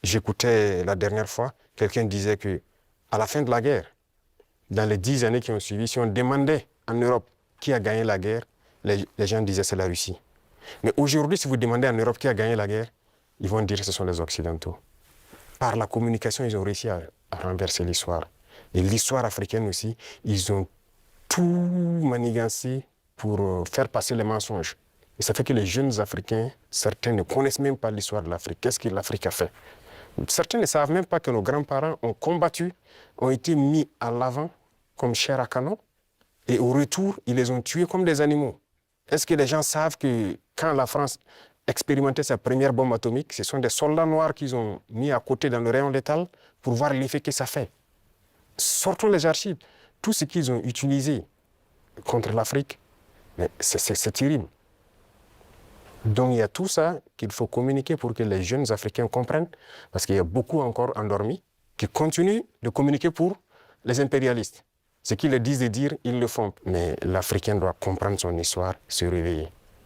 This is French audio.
j'écoutais la dernière fois, quelqu'un disait que à la fin de la guerre, dans les 10 années qui ont suivi, si on demandait en Europe qui a gagné la guerre, les gens disaient c'est la Russie. Mais aujourd'hui, si vous demandez en Europe qui a gagné la guerre, ils vont dire que ce sont les Occidentaux. Par la communication, ils ont réussi à renverser l'histoire. Et l'histoire africaine aussi, ils ont tout manigancé pour faire passer les mensonges. Et ça fait que les jeunes Africains, certains ne connaissent même pas l'histoire de l'Afrique. Qu'est-ce que l'Afrique a fait? Certains ne savent même pas que nos grands-parents ont combattu, ont été mis à l'avant comme chair à canon, et au retour, ils les ont tués comme des animaux. Est-ce que les gens savent que quand la France expérimentait sa première bombe atomique, ce sont des soldats noirs qu'ils ont mis à côté dans le rayon létal pour voir l'effet que ça fait? Sortons les archives. Tout ce qu'ils ont utilisé contre l'Afrique, c'est terrible. Donc il y a tout ça qu'il faut communiquer pour que les jeunes Africains comprennent, parce qu'il y a beaucoup encore endormis qui continuent de communiquer pour les impérialistes. Ce qu'ils leur disent de dire, ils le font. Mais l'Africain doit comprendre son histoire, se réveiller.